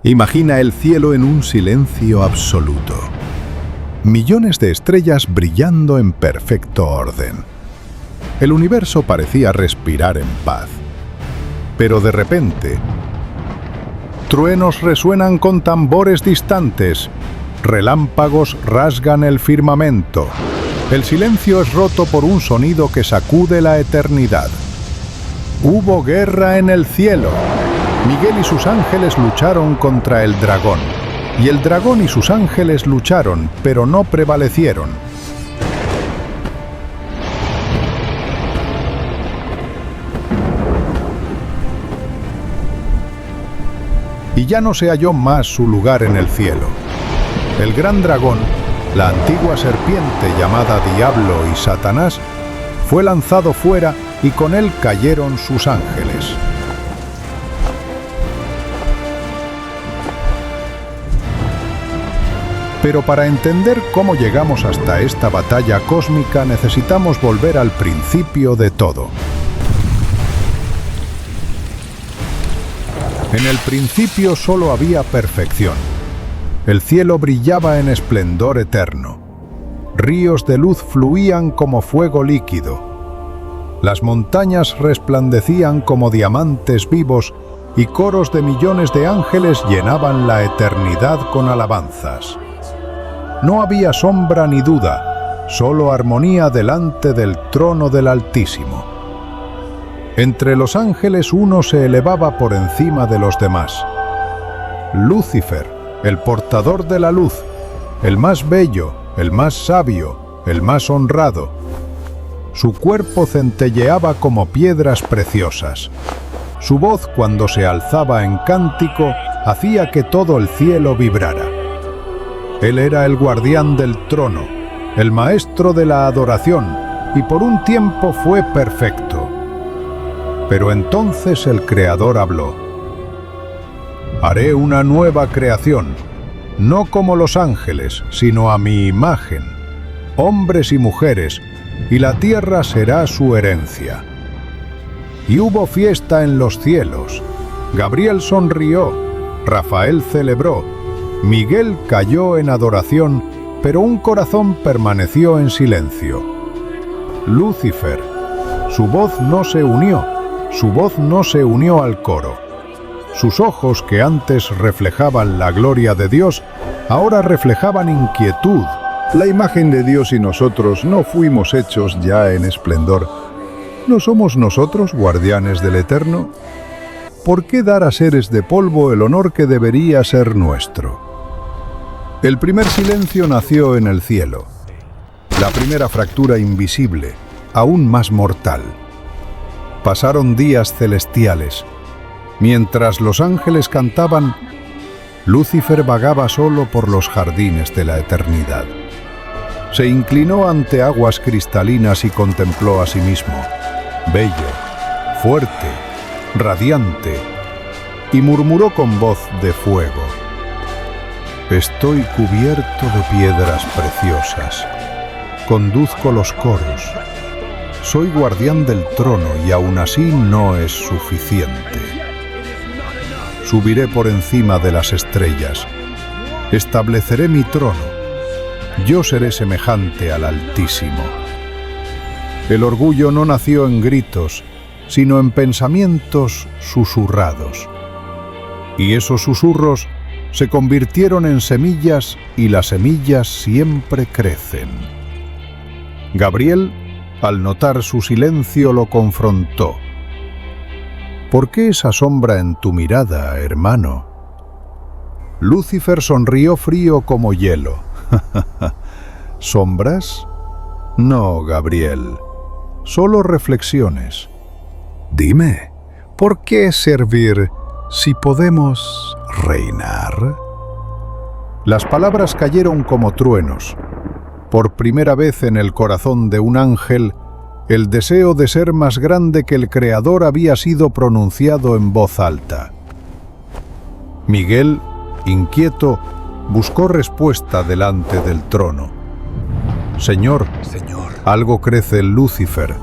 Imagina el cielo en un silencio absoluto. Millones de estrellas brillando en perfecto orden. El universo parecía respirar en paz. Pero de repente, truenos resuenan con tambores distantes. Relámpagos rasgan el firmamento. El silencio es roto por un sonido que sacude la eternidad. Hubo guerra en el cielo. Miguel y sus ángeles lucharon contra el dragón. Y el dragón y sus ángeles lucharon, pero no prevalecieron. Y ya no se halló más su lugar en el cielo. El gran dragón, la antigua serpiente llamada Diablo y Satanás, fue lanzado fuera y con él cayeron sus ángeles. Pero para entender cómo llegamos hasta esta batalla cósmica necesitamos volver al principio de todo. En el principio solo había perfección. El cielo brillaba en esplendor eterno. Ríos de luz fluían como fuego líquido. Las montañas resplandecían como diamantes vivos y coros de millones de ángeles llenaban la eternidad con alabanzas. No había sombra ni duda, solo armonía delante del trono del Altísimo. Entre los ángeles uno se elevaba por encima de los demás. Lucifer, el portador de la luz, el más bello, el más sabio, el más honrado. Su cuerpo centelleaba como piedras preciosas. Su voz, cuando se alzaba en cántico, hacía que todo el cielo vibrara. Él era el guardián del trono, el maestro de la adoración, y por un tiempo fue perfecto. Pero entonces el Creador habló. Haré una nueva creación, no como los ángeles, sino a mi imagen, hombres y mujeres, y la tierra será su herencia. Y hubo fiesta en los cielos. Gabriel sonrió, Rafael celebró, Miguel cayó en adoración, pero un corazón permaneció en silencio. Lucifer, su voz no se unió al coro. Sus ojos, que antes reflejaban la gloria de Dios, ahora reflejaban inquietud. La imagen de Dios y nosotros no fuimos hechos ya en esplendor. ¿No somos nosotros guardianes del Eterno? ¿Por qué dar a seres de polvo el honor que debería ser nuestro? El primer silencio nació en el cielo. La primera fractura invisible, aún más mortal. Pasaron días celestiales. Mientras los ángeles cantaban, Lucifer vagaba solo por los jardines de la eternidad. Se inclinó ante aguas cristalinas y contempló a sí mismo, bello, fuerte, radiante, y murmuró con voz de fuego: Estoy cubierto de piedras preciosas. Conduzco los coros. Soy guardián del trono y aún así no es suficiente. Subiré por encima de las estrellas. Estableceré mi trono. Yo seré semejante al Altísimo. El orgullo no nació en gritos, sino en pensamientos susurrados. Y esos susurros se convirtieron en semillas y las semillas siempre crecen. Gabriel, al notar su silencio, lo confrontó. ¿Por qué esa sombra en tu mirada, hermano? Lucifer sonrió frío como hielo. ¿Sombras? No, Gabriel. Solo reflexiones. Dime, ¿por qué servir si podemos reinar? Las palabras cayeron como truenos. Por primera vez en el corazón de un ángel, el deseo de ser más grande que el Creador había sido pronunciado en voz alta. Miguel, inquieto, buscó respuesta delante del trono. Señor, algo crece en Lucifer.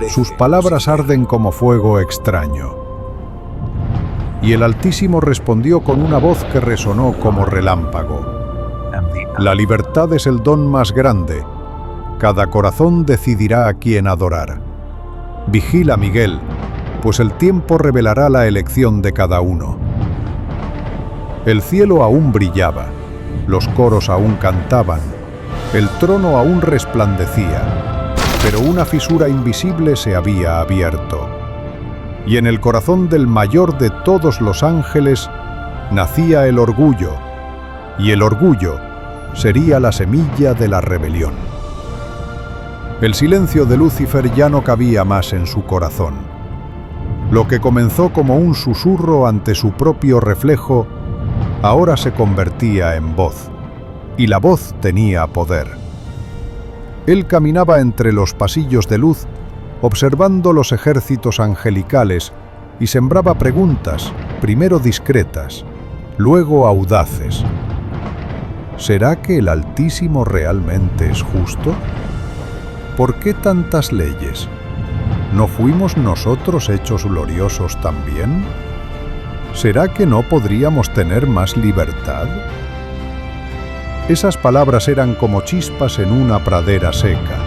Sus palabras arden como fuego extraño. y el Altísimo respondió con una voz que resonó como relámpago. La libertad es el don más grande. Cada corazón decidirá a quién adorar. Vigila, Miguel, pues el tiempo revelará la elección de cada uno. El cielo aún brillaba, los coros aún cantaban, el trono aún resplandecía, pero una fisura invisible se había abierto. Y en el corazón del mayor de todos los ángeles nacía el orgullo, y el orgullo sería la semilla de la rebelión. El silencio de Lucifer ya no cabía más en su corazón. Lo que comenzó como un susurro ante su propio reflejo, ahora se convertía en voz, y la voz tenía poder. Él caminaba entre los pasillos de luz, observando los ejércitos angelicales, y sembraba preguntas, primero discretas, luego audaces. ¿Será que el Altísimo realmente es justo? ¿Por qué tantas leyes? ¿No fuimos nosotros hechos gloriosos también? ¿Será que no podríamos tener más libertad? Esas palabras eran como chispas en una pradera seca,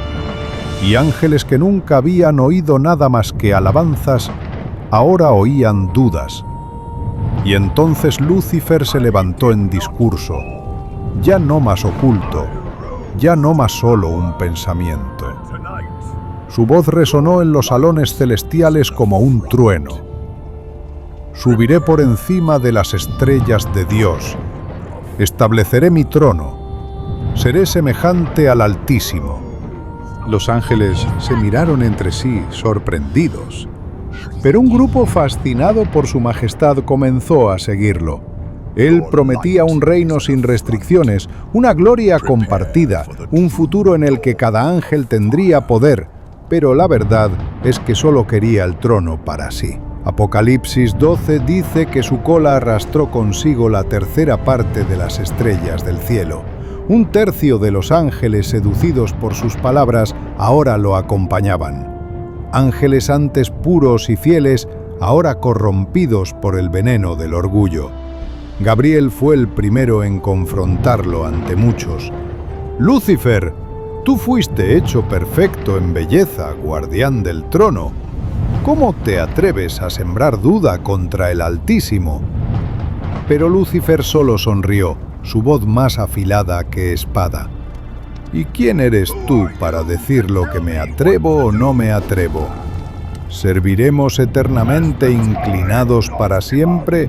y ángeles que nunca habían oído nada más que alabanzas, ahora oían dudas. Y entonces Lucifer se levantó en discurso, ya no más oculto, ya no más solo un pensamiento. Su voz resonó en los salones celestiales como un trueno. Subiré por encima de las estrellas de Dios, estableceré mi trono, seré semejante al Altísimo. Los ángeles se miraron entre sí, sorprendidos, pero un grupo fascinado por su majestad comenzó a seguirlo. Él prometía un reino sin restricciones, una gloria compartida, un futuro en el que cada ángel tendría poder, pero la verdad es que solo quería el trono para sí. Apocalipsis 12 dice que su cola arrastró consigo la tercera parte de las estrellas del cielo. Un tercio de los ángeles seducidos por sus palabras ahora lo acompañaban. Ángeles antes puros y fieles, ahora corrompidos por el veneno del orgullo. Gabriel fue el primero en confrontarlo ante muchos. «Lucifer, tú fuiste hecho perfecto en belleza, guardián del trono. ¿Cómo te atreves a sembrar duda contra el Altísimo?» Pero Lucifer solo sonrió, su voz más afilada que espada. «¿Y quién eres tú para decir lo que me atrevo o no me atrevo? ¿Serviremos eternamente inclinados para siempre?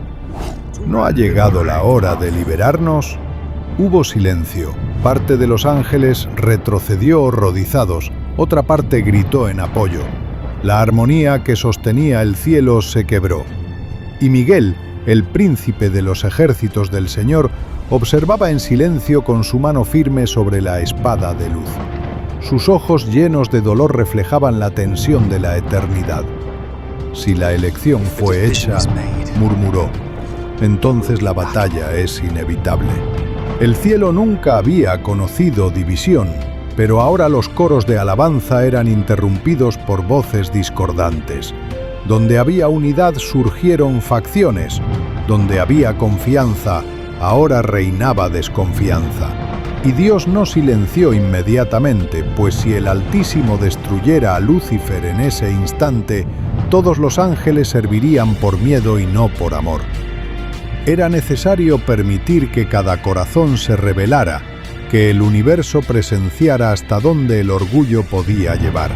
¿No ha llegado la hora de liberarnos?» Hubo silencio. Parte de los ángeles retrocedió horrorizados, otra parte gritó en apoyo. La armonía que sostenía el cielo se quebró. Y Miguel, el príncipe de los ejércitos del Señor, observaba en silencio con su mano firme sobre la espada de luz. Sus ojos llenos de dolor reflejaban la tensión de la eternidad. «Si la elección fue hecha», murmuró, «entonces la batalla es inevitable». El cielo nunca había conocido división, pero ahora los coros de alabanza eran interrumpidos por voces discordantes. Donde había unidad surgieron facciones, donde había confianza, ahora reinaba desconfianza. Y Dios no silenció inmediatamente, pues si el Altísimo destruyera a Lucifer en ese instante, todos los ángeles servirían por miedo y no por amor. Era necesario permitir que cada corazón se rebelara, que el universo presenciara hasta dónde el orgullo podía llevar.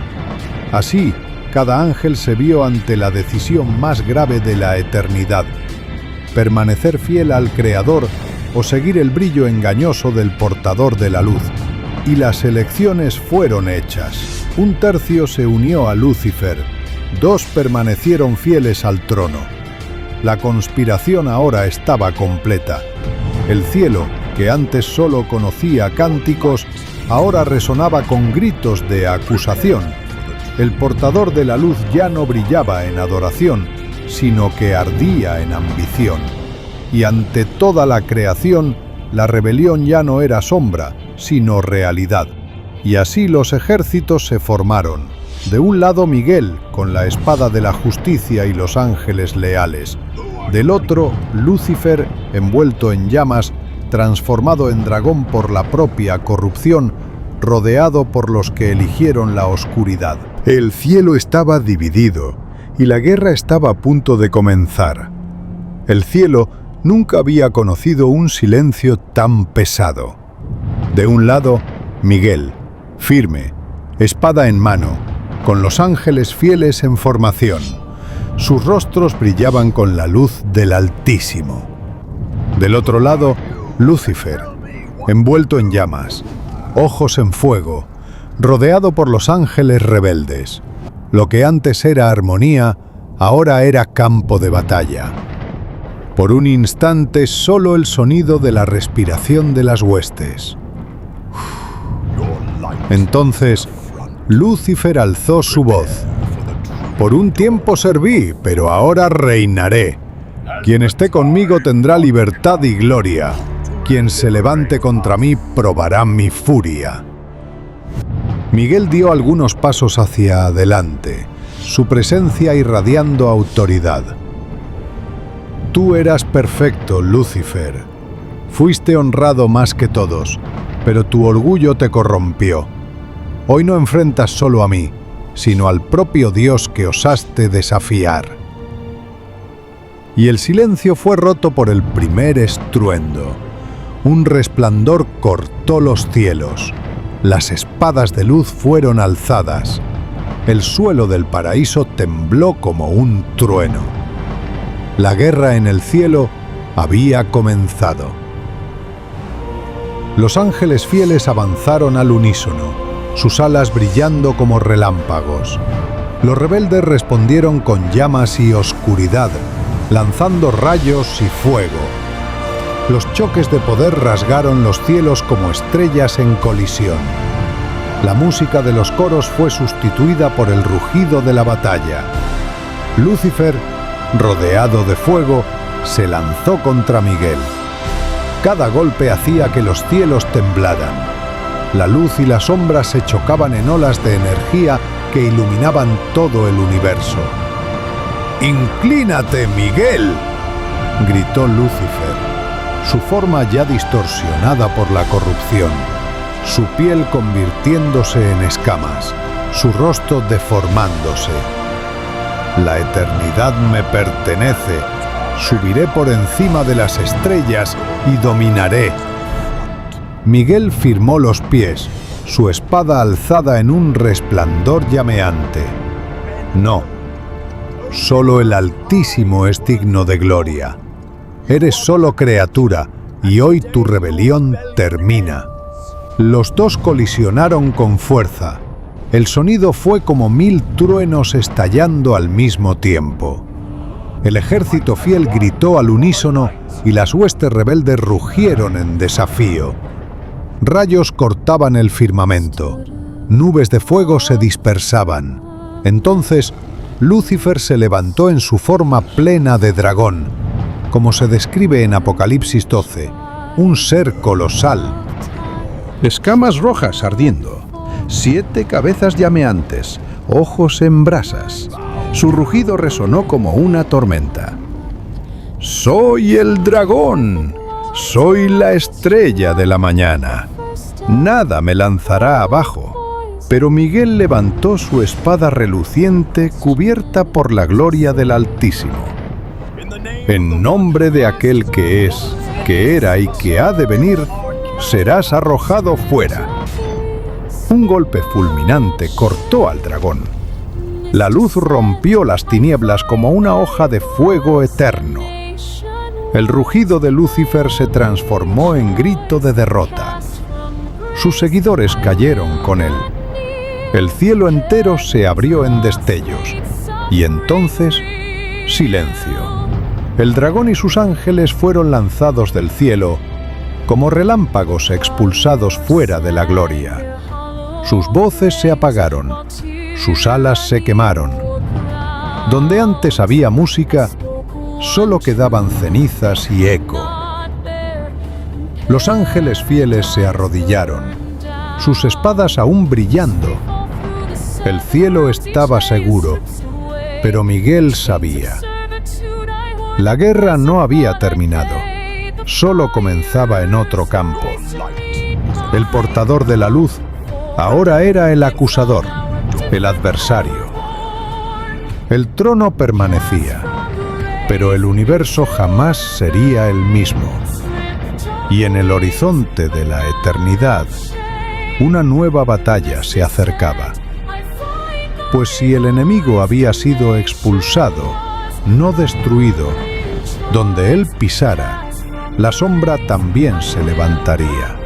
Así, cada ángel se vio ante la decisión más grave de la eternidad: permanecer fiel al Creador o seguir el brillo engañoso del portador de la luz. Y las elecciones fueron hechas. Un tercio se unió a Lucifer, 2 permanecieron fieles al trono. La conspiración ahora estaba completa. El cielo, que antes solo conocía cánticos, ahora resonaba con gritos de acusación. El portador de la luz ya no brillaba en adoración, sino que ardía en ambición. Y ante toda la creación, la rebelión ya no era sombra, sino realidad. Y así los ejércitos se formaron. De un lado Miguel, con la espada de la justicia y los ángeles leales. Del otro, Lucifer, envuelto en llamas, transformado en dragón por la propia corrupción, rodeado por los que eligieron la oscuridad. El cielo estaba dividido y la guerra estaba a punto de comenzar. El cielo nunca había conocido un silencio tan pesado. De un lado, Miguel, firme, espada en mano, con los ángeles fieles en formación. Sus rostros brillaban con la luz del Altísimo. Del otro lado, Lucifer, envuelto en llamas, ojos en fuego, rodeado por los ángeles rebeldes. Lo que antes era armonía, ahora era campo de batalla. Por un instante, solo el sonido de la respiración de las huestes. Entonces, Lucifer alzó su voz. Por un tiempo serví, pero ahora reinaré. Quien esté conmigo tendrá libertad y gloria. Quien se levante contra mí probará mi furia. Miguel dio algunos pasos hacia adelante, su presencia irradiando autoridad. Tú eras perfecto, Lucifer. Fuiste honrado más que todos, pero tu orgullo te corrompió. Hoy no enfrentas solo a mí, sino al propio Dios que osaste desafiar. Y el silencio fue roto por el primer estruendo. Un resplandor cortó los cielos. Las espadas de luz fueron alzadas. El suelo del paraíso tembló como un trueno. La guerra en el cielo había comenzado. Los ángeles fieles avanzaron al unísono, sus alas brillando como relámpagos. Los rebeldes respondieron con llamas y oscuridad, lanzando rayos y fuego. Los choques de poder rasgaron los cielos como estrellas en colisión. La música de los coros fue sustituida por el rugido de la batalla. Lucifer, rodeado de fuego, se lanzó contra Miguel. Cada golpe hacía que los cielos temblaran. La luz y la sombra se chocaban en olas de energía que iluminaban todo el universo. ¡Inclínate, Miguel!, gritó Lucifer, su forma ya distorsionada por la corrupción, su piel convirtiéndose en escamas, su rostro deformándose. La eternidad me pertenece, subiré por encima de las estrellas y dominaré. Miguel firmó los pies, su espada alzada en un resplandor llameante. No, solo el Altísimo es digno de gloria. Eres solo criatura, y hoy tu rebelión termina. Los dos colisionaron con fuerza. El sonido fue como 1000 truenos estallando al mismo tiempo. El ejército fiel gritó al unísono y las huestes rebeldes rugieron en desafío. Rayos cortaban el firmamento. Nubes de fuego se dispersaban. Entonces, Lucifer se levantó en su forma plena de dragón, como se describe en Apocalipsis 12, un ser colosal. Escamas rojas ardiendo, 7 cabezas llameantes, ojos en brasas. Su rugido resonó como una tormenta. ¡Soy el dragón! ¡Soy la estrella de la mañana! Nada me lanzará abajo. Pero Miguel levantó su espada reluciente cubierta por la gloria del Altísimo. En nombre de aquel que es, que era y que ha de venir, serás arrojado fuera. Un golpe fulminante cortó al dragón. La luz rompió las tinieblas como una hoja de fuego eterno. El rugido de Lucifer se transformó en grito de derrota. Sus seguidores cayeron con él. El cielo entero se abrió en destellos. Y entonces, silencio. El dragón y sus ángeles fueron lanzados del cielo como relámpagos expulsados fuera de la gloria. Sus voces se apagaron, sus alas se quemaron. Donde antes había música, solo quedaban cenizas y eco. Los ángeles fieles se arrodillaron, sus espadas aún brillando. El cielo estaba seguro, pero Miguel sabía. La guerra no había terminado, solo comenzaba en otro campo. El portador de la luz ahora era el acusador, el adversario. El trono permanecía, pero el universo jamás sería el mismo. Y en el horizonte de la eternidad, una nueva batalla se acercaba. Pues si el enemigo había sido expulsado, no destruido, donde él pisara, la sombra también se levantaría.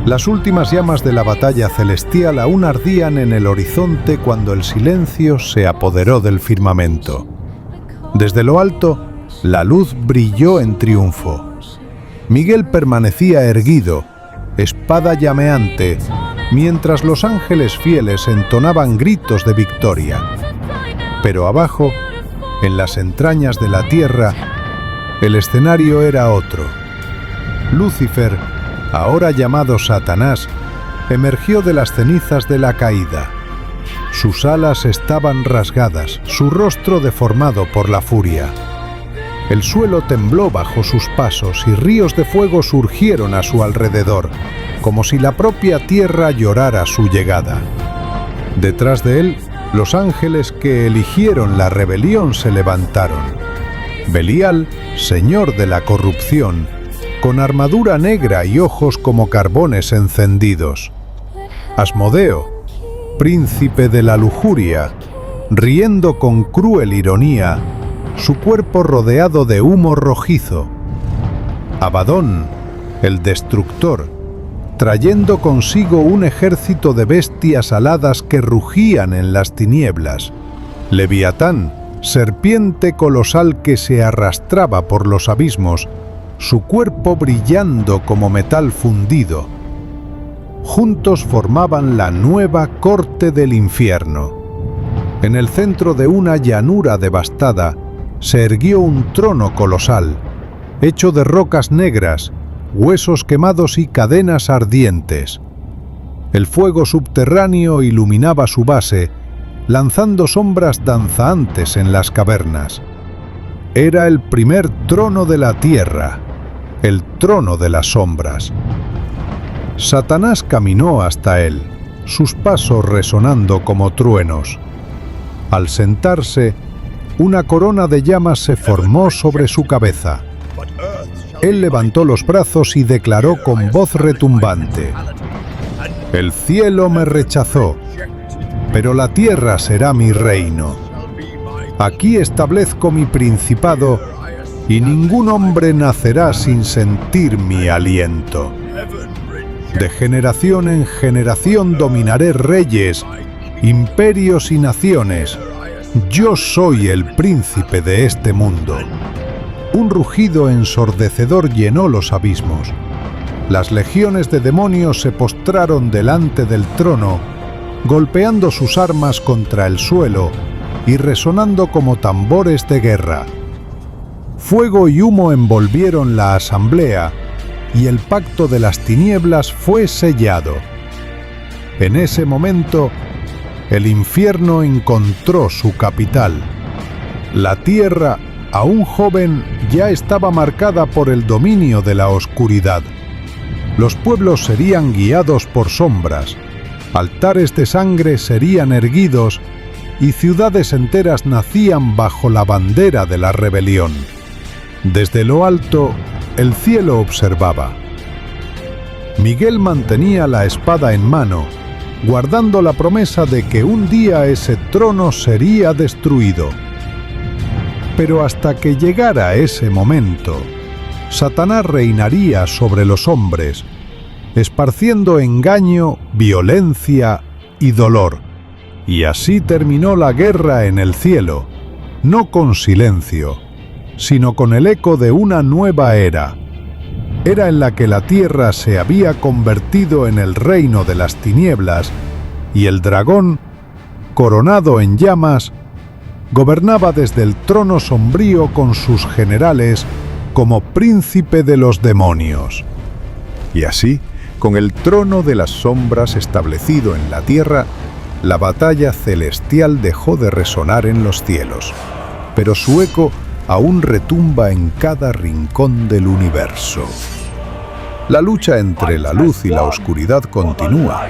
Las últimas llamas de la batalla celestial aún ardían en el horizonte cuando el silencio se apoderó del firmamento. Desde lo alto, la luz brilló en triunfo. Miguel permanecía erguido, espada llameante, mientras los ángeles fieles entonaban gritos de victoria. Pero abajo, en las entrañas de la tierra, el escenario era otro. Lúcifer, ahora llamado Satanás, emergió de las cenizas de la caída. Sus alas estaban rasgadas, su rostro deformado por la furia. El suelo tembló bajo sus pasos y ríos de fuego surgieron a su alrededor, como si la propia tierra llorara su llegada. Detrás de él, los ángeles que eligieron la rebelión se levantaron. Belial, señor de la corrupción, con armadura negra y ojos como carbones encendidos. Asmodeo, príncipe de la lujuria, riendo con cruel ironía, su cuerpo rodeado de humo rojizo. Abadón, el destructor, trayendo consigo un ejército de bestias aladas que rugían en las tinieblas. Leviatán, serpiente colosal que se arrastraba por los abismos, su cuerpo brillando como metal fundido. Juntos formaban la nueva corte del infierno. En el centro de una llanura devastada, se erguió un trono colosal, hecho de rocas negras, huesos quemados y cadenas ardientes. El fuego subterráneo iluminaba su base, lanzando sombras danzantes en las cavernas. Era el primer trono de la tierra, el trono de las sombras. Satanás caminó hasta él, sus pasos resonando como truenos. Al sentarse, una corona de llamas se formó sobre su cabeza. Él levantó los brazos y declaró con voz retumbante: «El cielo me rechazó, pero la tierra será mi reino. Aquí establezco mi principado, y ningún hombre nacerá sin sentir mi aliento. De generación en generación dominaré reyes, imperios y naciones. Yo soy el príncipe de este mundo». Un rugido ensordecedor llenó los abismos. Las legiones de demonios se postraron delante del trono, golpeando sus armas contra el suelo y resonando como tambores de guerra. Fuego y humo envolvieron la asamblea y el pacto de las tinieblas fue sellado. En ese momento, el infierno encontró su capital. La tierra, aún joven, ya estaba marcada por el dominio de la oscuridad. Los pueblos serían guiados por sombras, altares de sangre serían erguidos y ciudades enteras nacían bajo la bandera de la rebelión. Desde lo alto, el cielo observaba. Miguel mantenía la espada en mano, guardando la promesa de que un día ese trono sería destruido. Pero hasta que llegara ese momento, Satanás reinaría sobre los hombres, esparciendo engaño, violencia y dolor. Y así terminó la guerra en el cielo, no con silencio, sino con el eco de una nueva era en la que la tierra se había convertido en el reino de las tinieblas y el dragón, coronado en llamas, gobernaba desde el trono sombrío con sus generales como príncipe de los demonios. Y así, con el trono de las sombras establecido en la tierra, la batalla celestial dejó de resonar en los cielos. pero su eco aún retumba en cada rincón del universo. La lucha entre la luz y la oscuridad continúa,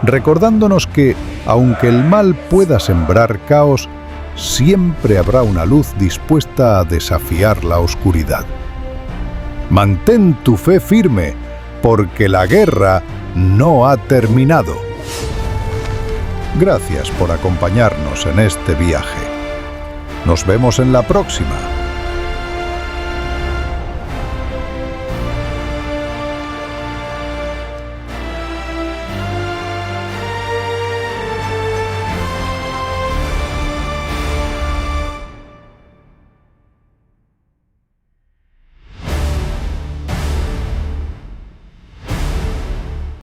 recordándonos que, aunque el mal pueda sembrar caos, siempre habrá una luz dispuesta a desafiar la oscuridad. Mantén tu fe firme, porque la guerra no ha terminado. Gracias por acompañarnos en este viaje. Nos vemos en la próxima.